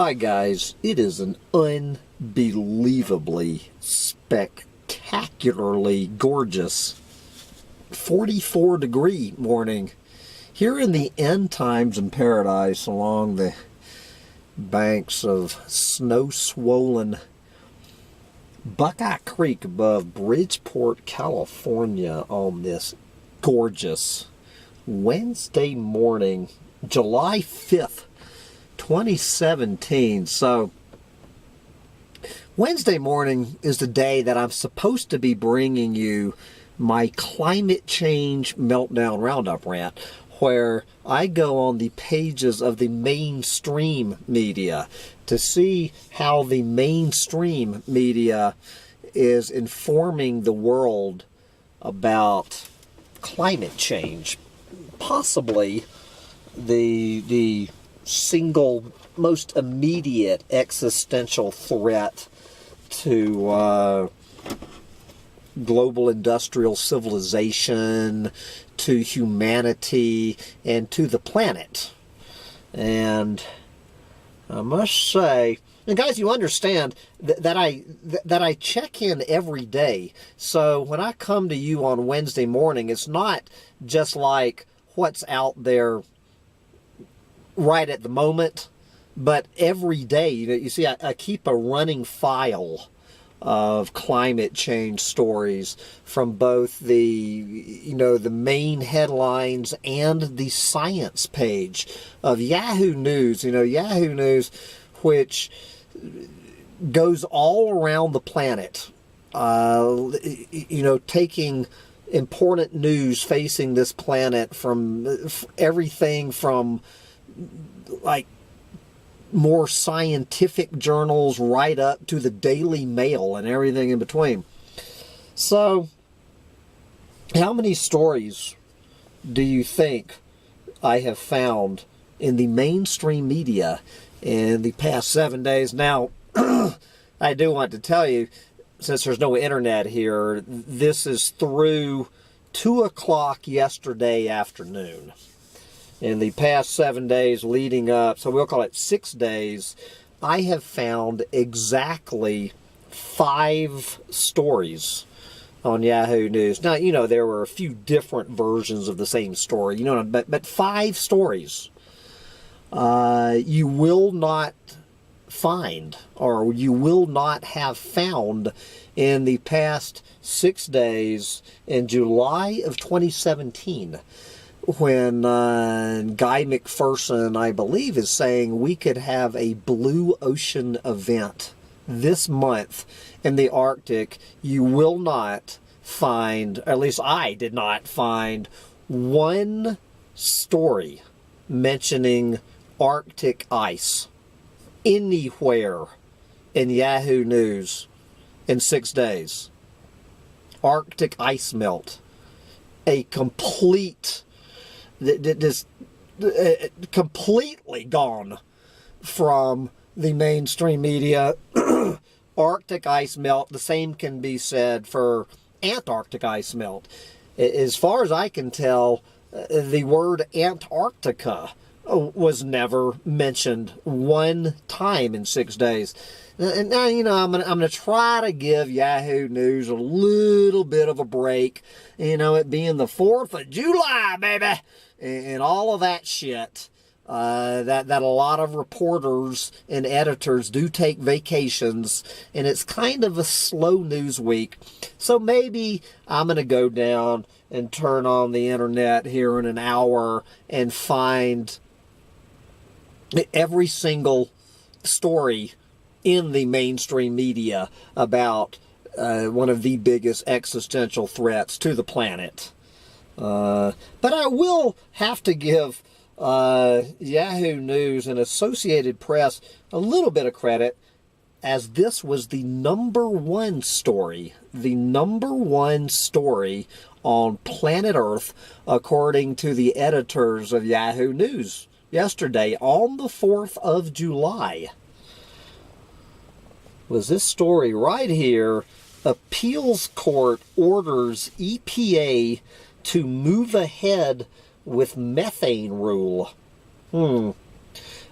Hi guys, it is an unbelievably spectacularly gorgeous 44-degree morning here in the end times in paradise along the banks of snow-swollen Buckeye Creek above Bridgeport, California on this gorgeous Wednesday morning, July 5th, 2017. So Wednesday morning is the day that I'm supposed to be bringing you my climate change meltdown roundup rant, where I go on the pages of the mainstream media to see how the mainstream media is informing the world about climate change, possibly the single most immediate existential threat to global industrial civilization, to humanity, and to the planet. And I must say, and guys, you understand that I check in every day. So when I come to you on Wednesday morning, it's not just like what's out there right at the moment, but every day. You see, I keep a running file of climate change stories from both the main headlines and the science page of Yahoo News. Yahoo News, which goes all around the planet, taking important news facing this planet from everything from like more scientific journals right up to the Daily Mail and everything in between. So how many stories do you think I have found in the mainstream media in the past 7 days? Now, I do want to tell you, since there's no internet here, this is through 2 o'clock yesterday afternoon. In the past 7 days leading up, so we'll call it 6 days, I have found exactly 5 stories on Yahoo News. Now, there were a few different versions of the same story, but 5 stories you will not find, or you will not have found in the past 6 days in July of 2017. When Guy McPherson, I believe, is saying we could have a blue ocean event this month in the Arctic, you will not find, at least I did not find, one story mentioning Arctic ice anywhere in Yahoo News in 6 days. Arctic ice melt. A complete... just completely gone from the mainstream media. Arctic ice melt, the same can be said for Antarctic ice melt. As far as I can tell, the word Antarctica was never mentioned one time in 6 days. And now, I'm gonna try to give Yahoo News a little bit of a break. It being the 4th of July, baby, and all of that shit. That a lot of reporters and editors do take vacations, and it's kind of a slow news week. So maybe I'm gonna go down and turn on the internet here in an hour and find every single story in the mainstream media about one of the biggest existential threats to the planet. But I will have to give Yahoo News and Associated Press a little bit of credit, as this was the #1 story, on planet Earth, according to the editors of Yahoo News yesterday on the 4th of July. Was this story right here: appeals court orders EPA to move ahead with methane rule.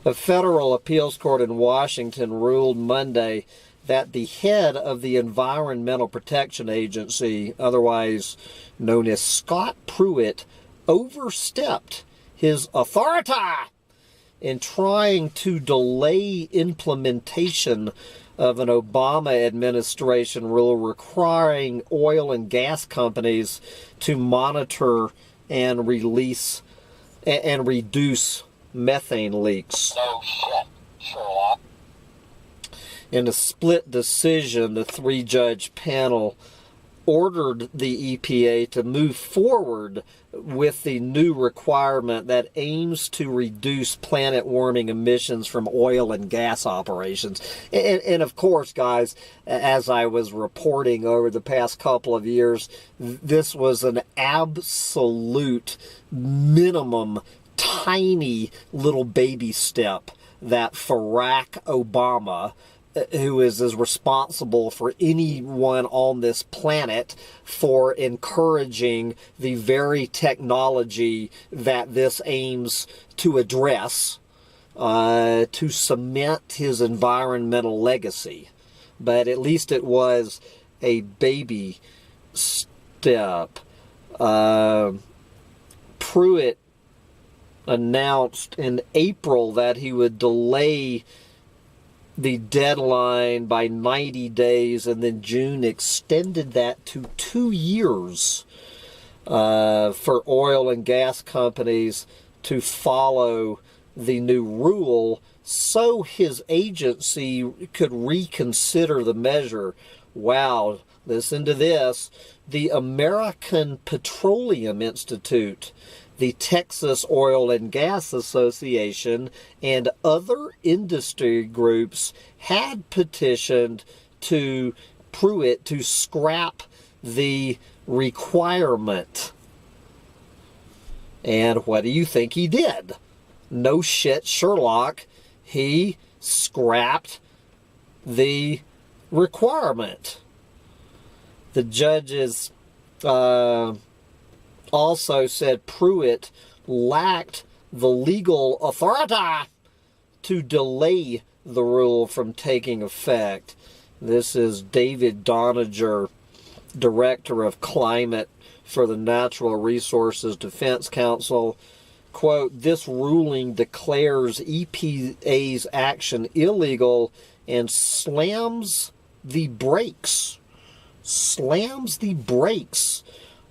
A federal appeals court in Washington ruled Monday that the head of the Environmental Protection Agency, otherwise known as Scott Pruitt, overstepped his authority in trying to delay implementation of an Obama administration rule requiring oil and gas companies to monitor and release and reduce methane leaks. No shit, Sherlock. In a split decision, the three-judge panel ordered the EPA to move forward with the new requirement that aims to reduce planet-warming emissions from oil and gas operations. And of course, guys, as I was reporting over the past couple of years, this was an absolute minimum, tiny little baby step that Barack Obama, who is as responsible for anyone on this planet for encouraging the very technology that this aims to address, to cement his environmental legacy. But at least it was a baby step. Pruitt announced in April that he would delay the deadline by 90 days, and then June extended that to 2 years for oil and gas companies to follow the new rule so his agency could reconsider the measure. Wow, listen to this. The American Petroleum Institute, the Texas Oil and Gas Association, and other industry groups had petitioned to Pruitt to scrap the requirement. And what do you think he did? No shit, Sherlock. He scrapped the requirement. The judges also said Pruitt lacked the legal authority to delay the rule from taking effect. This is David Doniger, Director of Climate for the Natural Resources Defense Council. Quote, "This ruling declares EPA's action illegal and slams the brakes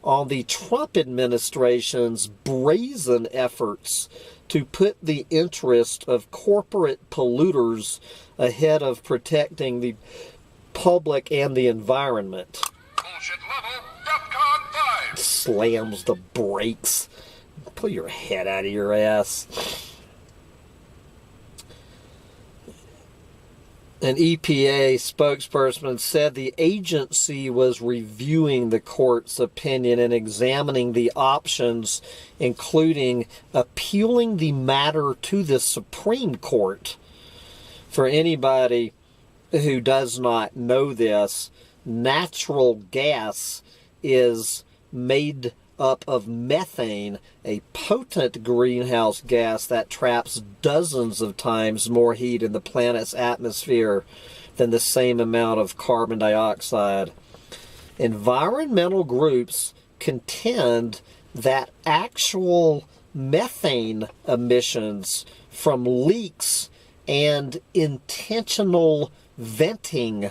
on the Trump administration's brazen efforts to put the interest of corporate polluters ahead of protecting the public and the environment." Bullshit level, DEFCON 5. Slams the brakes. Pull your head out of your ass. An EPA spokesperson said the agency was reviewing the court's opinion and examining the options, including appealing the matter to the Supreme Court. For anybody who does not know this, natural gas is made up of methane, a potent greenhouse gas that traps dozens of times more heat in the planet's atmosphere than the same amount of carbon dioxide. Environmental groups contend that actual methane emissions from leaks and intentional venting,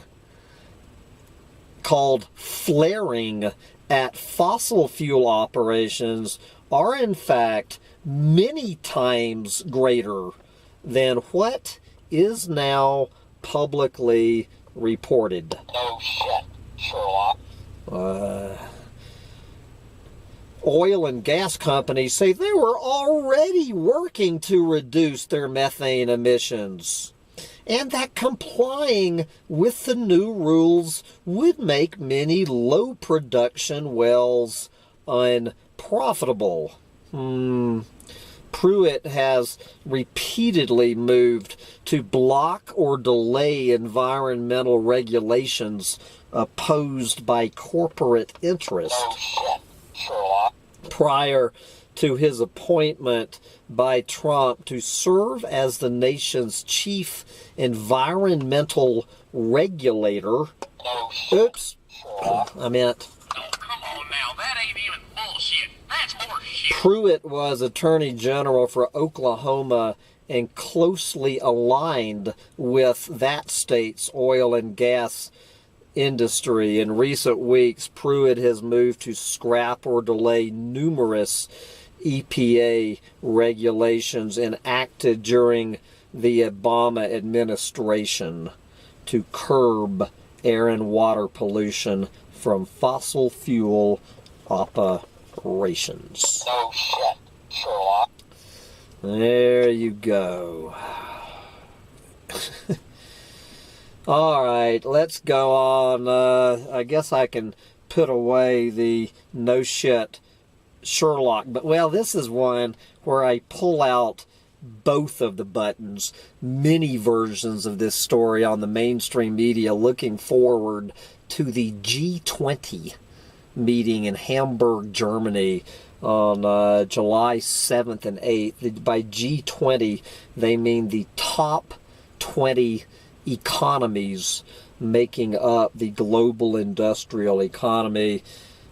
called flaring, at fossil fuel operations are in fact many times greater than what is now publicly reported. No shit, Sherlock. Oil and gas companies say they were already working to reduce their methane emissions, and that complying with the new rules would make many low production wells unprofitable. Pruitt has repeatedly moved to block or delay environmental regulations opposed by corporate interest. No shit, Sherlock. Prior to his appointment by Trump to serve as the nation's chief environmental regulator. No shit, Oops, Sherlock. I meant Oh, come on now. That ain't even bullshit. That's horse shit. Pruitt was Attorney General for Oklahoma and closely aligned with that state's oil and gas industry. In recent weeks, Pruitt has moved to scrap or delay numerous EPA regulations enacted during the Obama administration to curb air and water pollution from fossil fuel operations. No shit, Sherlock. There you go. All right, let's go on. I guess I can put away the no shit Sherlock. But, well, this is one where I pull out both of the buttons. Many versions of this story on the mainstream media looking forward to the G20 meeting in Hamburg, Germany on July 7th and 8th. By G20, they mean the top 20 economies making up the global industrial economy.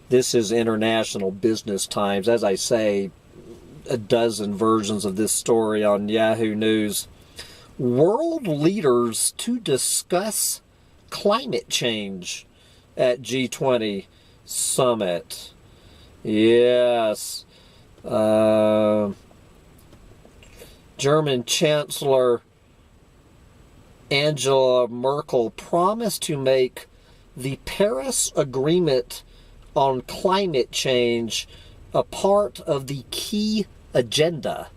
This is International Business Times. As I say, a dozen versions of this story on Yahoo News. World leaders to discuss climate change at G20 summit. Yes. German Chancellor Angela Merkel promised to make the Paris Agreement on climate change a part of the key agenda.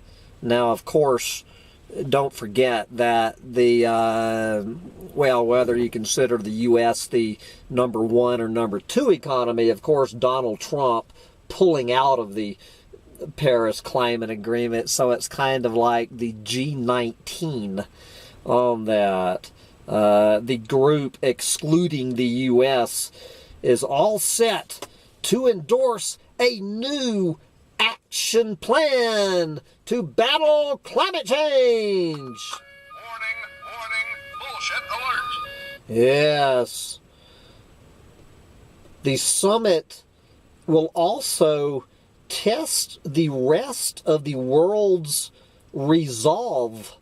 Now, of course, don't forget that the, whether you consider the U.S. the number one or number two economy, of course, Donald Trump pulling out of the Paris Climate Agreement, so it's kind of like the G19 on that. The group, excluding the U.S., is all set to endorse a new action plan to battle climate change. Warning, warning, bullshit alert. Yes. The summit will also test the rest of the world's resolve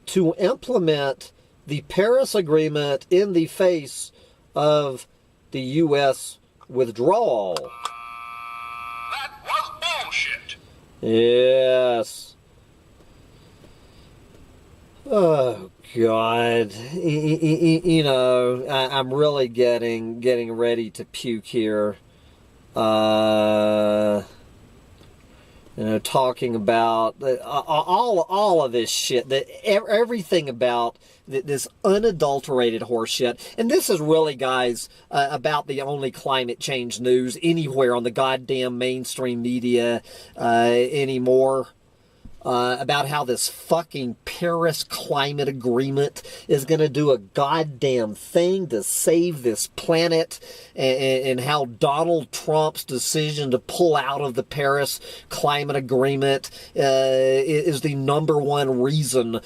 to implement the Paris Agreement in the face of the U.S. withdrawal. That was bullshit. Yes. Oh God. You know, I'm really getting ready to puke here. You know, talking about all of this shit, everything about this unadulterated horse shit. And this is really, guys, about the only climate change news anywhere on the goddamn mainstream media anymore. About how this fucking Paris Climate Agreement is going to do a goddamn thing to save this planet, and how Donald Trump's decision to pull out of the Paris Climate Agreement is the number one reason,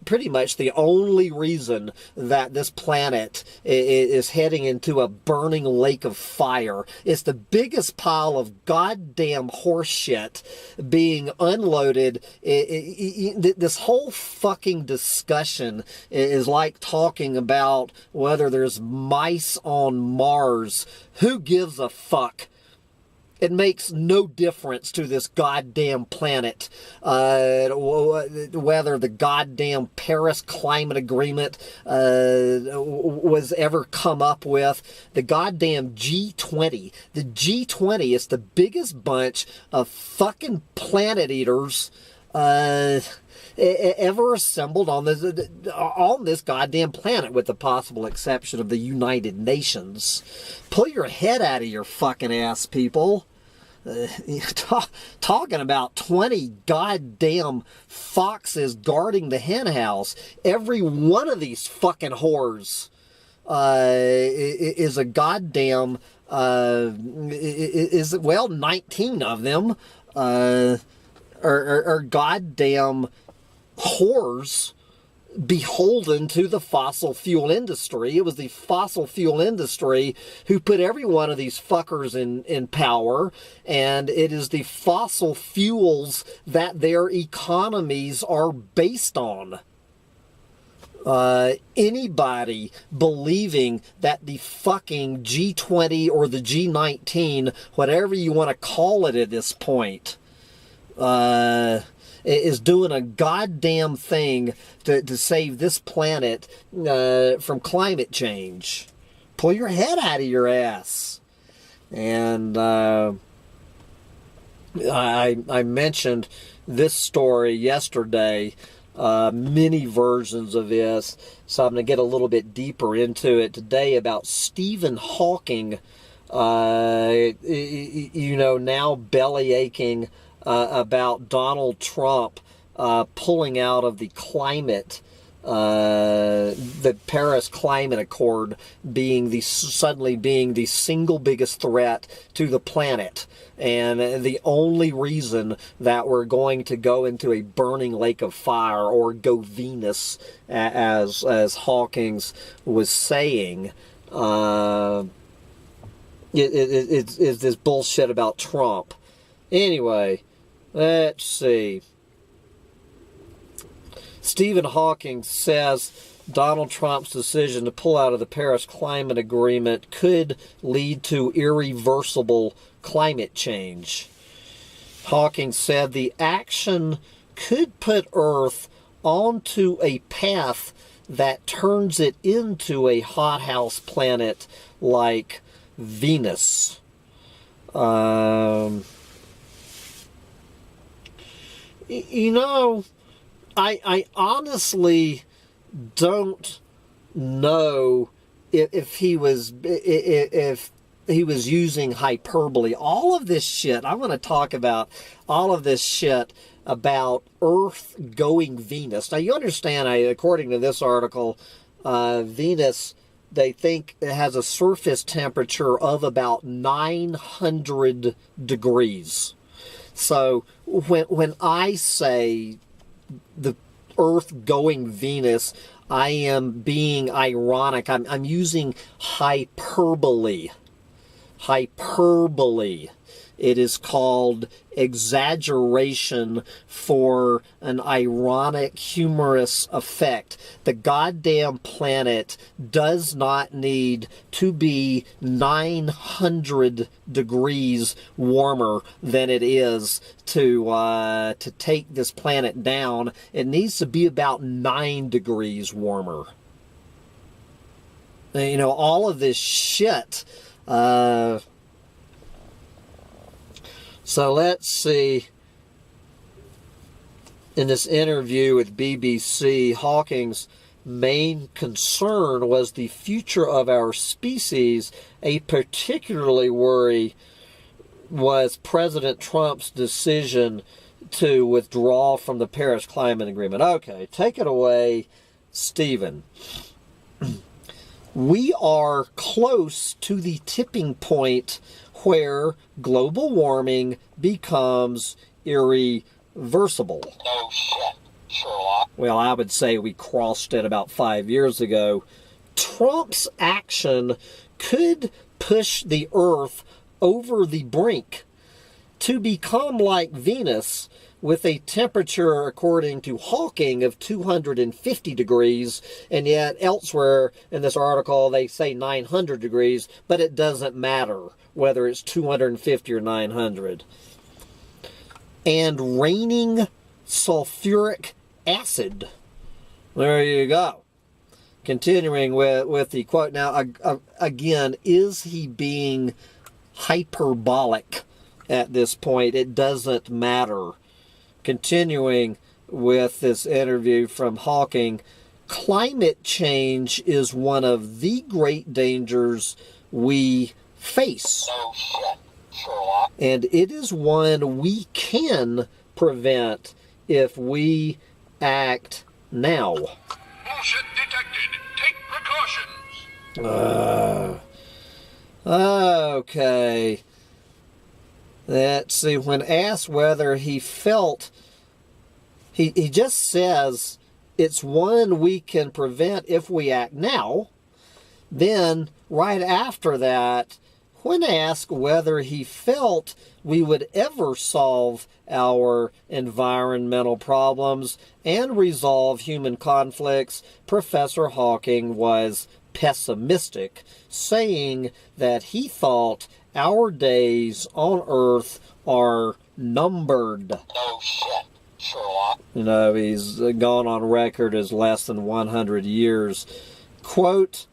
pretty much the only reason, that this planet is heading into a burning lake of fire. It's the biggest pile of goddamn horse shit being unloaded. This whole fucking discussion is like talking about whether there's mice on Mars. Who gives a fuck? It makes no difference to this goddamn planet whether the goddamn Paris Climate Agreement was ever come up with. The goddamn G20. The G20 is the biggest bunch of fucking planet eaters ever assembled on this goddamn planet, with the possible exception of the United Nations. Pull your head out of your fucking ass, people. Talking about 20 goddamn foxes guarding the hen house. Every one of these fucking whores is a goddamn, 19 of them are goddamn whores beholden to the fossil fuel industry. It was the fossil fuel industry who put every one of these fuckers in power, and it is the fossil fuels that their economies are based on. Anybody believing that the fucking G20 or the G19, whatever you want to call it at this point, is doing a goddamn thing to save this planet from climate change. Pull your head out of your ass. And I mentioned this story yesterday, many versions of this, so I'm going to get a little bit deeper into it today about Stephen Hawking, now belly aching about Donald Trump pulling out of the Paris Climate Accord suddenly being the single biggest threat to the planet, and the only reason that we're going to go into a burning lake of fire or go Venus, as Hawkins was saying, it's this bullshit about Trump. Anyway, let's see. Stephen Hawking says Donald Trump's decision to pull out of the Paris Climate Agreement could lead to irreversible climate change. Hawking said the action could put Earth onto a path that turns it into a hothouse planet like Venus. I honestly don't know if he was using hyperbole. All of this shit, I want to talk about all of this shit about Earth going Venus. Now, you understand, according to this article, Venus, they think it has a surface temperature of about 900 degrees. So when I say the Earth going Venus, I am being ironic. I'm using hyperbole. Hyperbole. It is called exaggeration for an ironic, humorous effect. The goddamn planet does not need to be 900 degrees warmer than it is to take this planet down. It needs to be about 9 degrees warmer. All of this shit. So let's see. In this interview with BBC, Hawking's main concern was the future of our species. A particularly worry was President Trump's decision to withdraw from the Paris Climate Agreement. Okay, take it away, Stephen. We are close to the tipping point where global warming becomes irreversible. No shit, Sherlock. Well, I would say we crossed it about 5 years ago. Trump's action could push the Earth over the brink to become like Venus, with a temperature, according to Hawking, of 250 degrees, and yet elsewhere in this article they say 900 degrees, but it doesn't matter whether it's 250 or 900. And raining sulfuric acid. There you go. Continuing with the quote. Now, again, is he being hyperbolic at this point? It doesn't matter. Continuing with this interview from Hawking, climate change is one of the great dangers we face. No shit, Sherlock. And it is one we can prevent if we act now. Bullshit detected. Take precautions. Okay. Let's see, when asked whether he felt, he just says it's one we can prevent if we act now. Then, right after that, when asked whether he felt we would ever solve our environmental problems and resolve human conflicts, Professor Hawking was pessimistic, saying that he thought our days on Earth are numbered. No shit, Sherlock. He's gone on record as less than 100 years. Quote,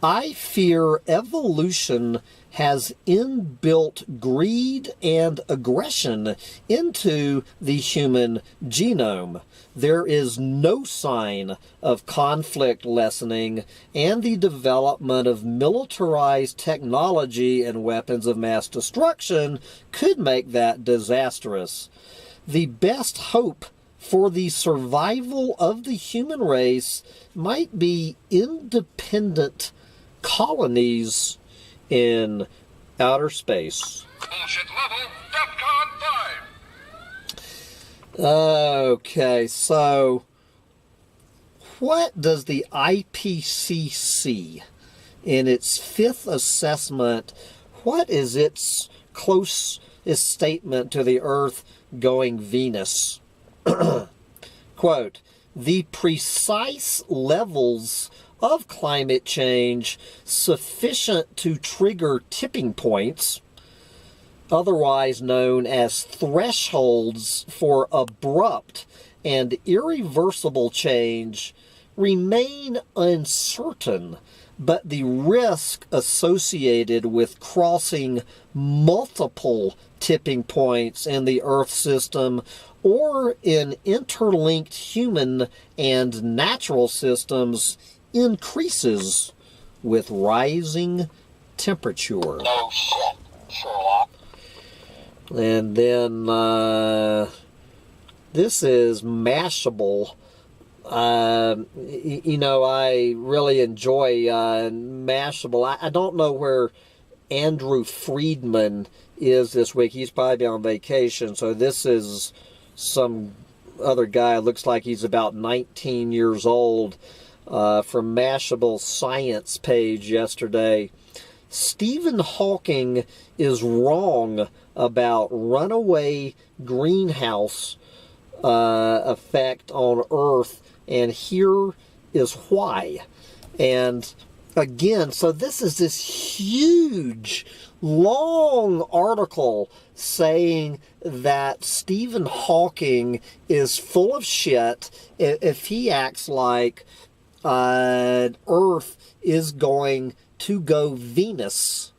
I fear evolution has inbuilt greed and aggression into the human genome. There is no sign of conflict lessening, and the development of militarized technology and weapons of mass destruction could make that disastrous. The best hope for the survival of the human race might be independent colonies in outer space. Bullshit level, DEFCON 5. Okay, so what does the IPCC, in its fifth assessment, what is its closest statement to the Earth going Venus? Quote, the precise levels of climate change sufficient to trigger tipping points, otherwise known as thresholds for abrupt and irreversible change, remain uncertain, but the risk associated with crossing multiple tipping points in the Earth system or in interlinked human and natural systems increases with rising temperature. No shit, Sherlock. And then this is Mashable. I really enjoy Mashable. I don't know where Andrew Friedman is this week. He's probably on vacation, so this is some other guy. Looks like he's about 19 years old. From Mashable's science page yesterday. Stephen Hawking is wrong about runaway greenhouse effect on Earth, and here is why. And again, so this is this huge, long article saying that Stephen Hawking is full of shit if he acts like Earth is going to go Venus,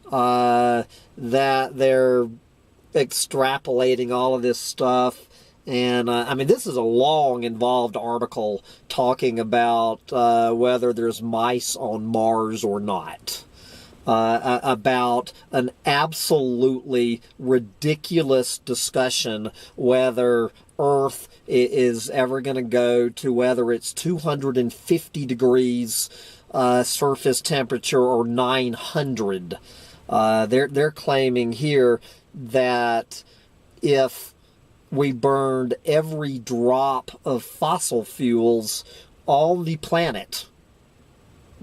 that they're extrapolating all of this stuff. And this is a long, involved article talking about whether there's mice on Mars or not. About an absolutely ridiculous discussion whether Earth is ever going to go to whether it's 250 degrees surface temperature or 900. They're claiming here that if we burned every drop of fossil fuels on the planet,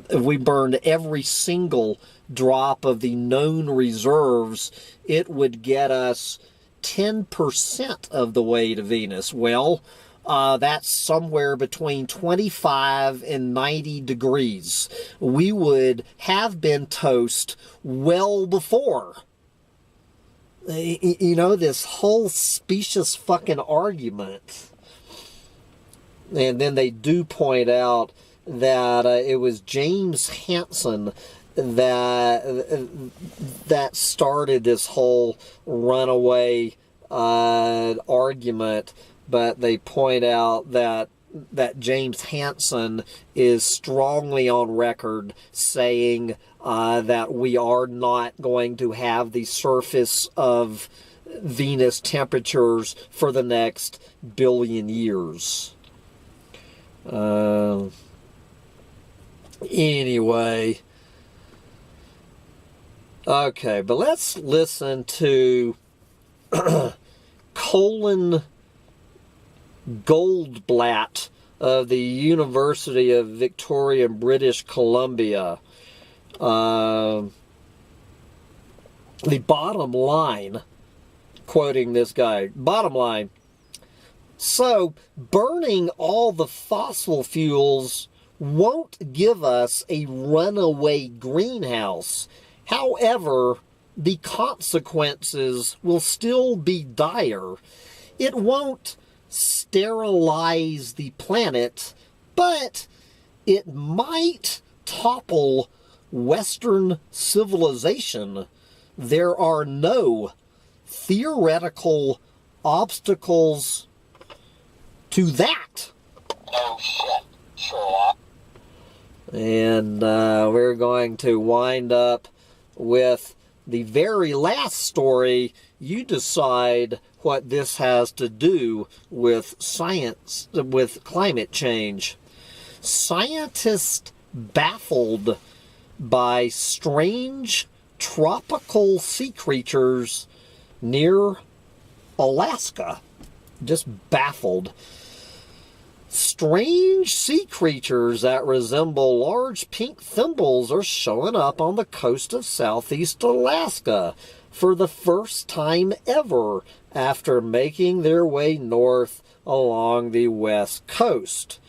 if we burned every single drop of the known reserves, it would get us 10% of the way to Venus. Well, that's somewhere between 25 and 90 degrees. We would have been toast well before. This whole specious fucking argument. And then they do point out that it was James Hansen that started this whole runaway argument, but they point out that James Hansen is strongly on record saying that we are not going to have the surface of Venus temperatures for the next billion years. Anyway, Okay, but let's listen to Colin Goldblatt of the University of Victoria, British Columbia. The bottom line, quoting this guy, bottom line, so burning all the fossil fuels won't give us a runaway greenhouse. However, the consequences will still be dire. It won't sterilize the planet, but it might topple Western civilization. There are no theoretical obstacles to that. No shit, Sherlock. And we're going to wind up with the very last story. You decide what this has to do with science, with climate change. Scientists baffled by strange tropical sea creatures near Alaska. Just baffled. Strange sea creatures that resemble large pink thimbles are showing up on the coast of southeast Alaska for the first time ever after making their way north along the west coast.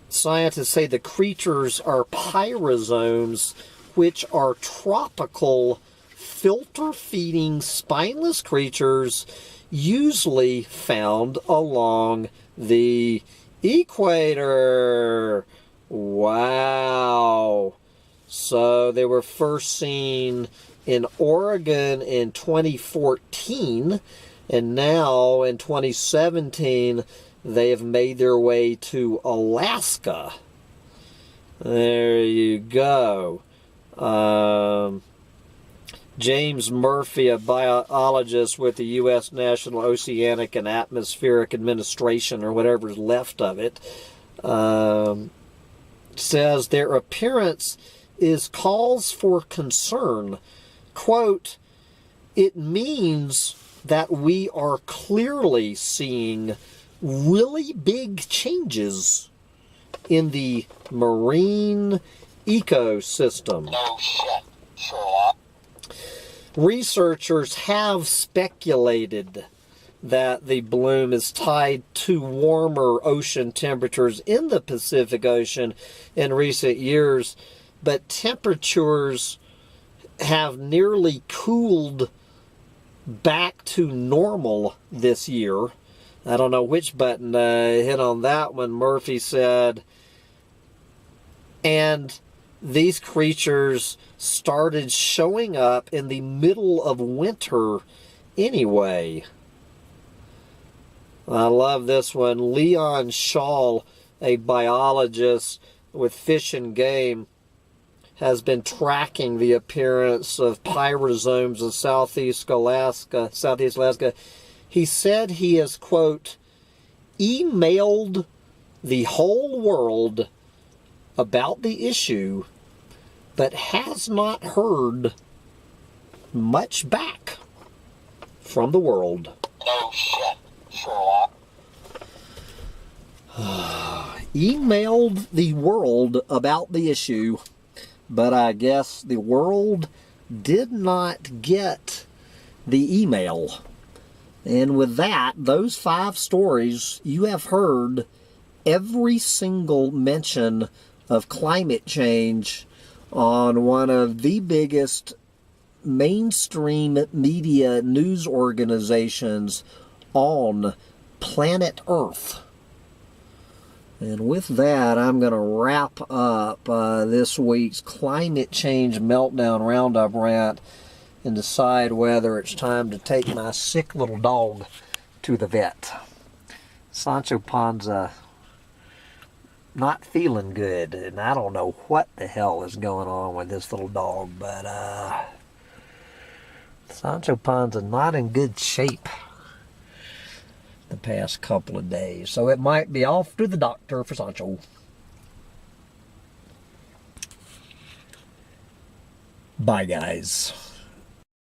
Scientists say the creatures are pyrozones, which are tropical, filter-feeding, spineless creatures usually found along the equator. Wow. So they were first seen in Oregon in 2014, and now in 2017 they have made their way to Alaska. There you go. James Murphy, a biologist with the U.S. National Oceanic and Atmospheric Administration, or whatever's left of it, says their appearance is cause for concern. Quote, it means that we are clearly seeing really big changes in the marine ecosystem. No shit, Sherlock. Researchers have speculated that the bloom is tied to warmer ocean temperatures in the Pacific Ocean in recent years, but temperatures have nearly cooled back to normal this year. I don't know which button hit on that one. Murphy said, and these creatures started showing up in the middle of winter anyway. I love this one. Leon Shaw, a biologist with Fish and Game, has been tracking the appearance of pyrozones in southeast Alaska. He said he has, quote, emailed the whole world about the issue, but has not heard much back from the world. No shit, Sherlock. Emailed the world about the issue, but I guess the world did not get the email. And with that, those 5 stories, you have heard every single mention of climate change on one of the biggest mainstream media news organizations on planet Earth. And with that, I'm going to wrap up this week's Climate Change Meltdown Roundup rant and decide whether it's time to take my sick little dog to the vet. Sancho Panza not feeling good, and I don't know what the hell is going on with this little dog, but Sancho Panza not in good shape the past couple of days, so it might be off to the doctor for Sancho. Bye, guys.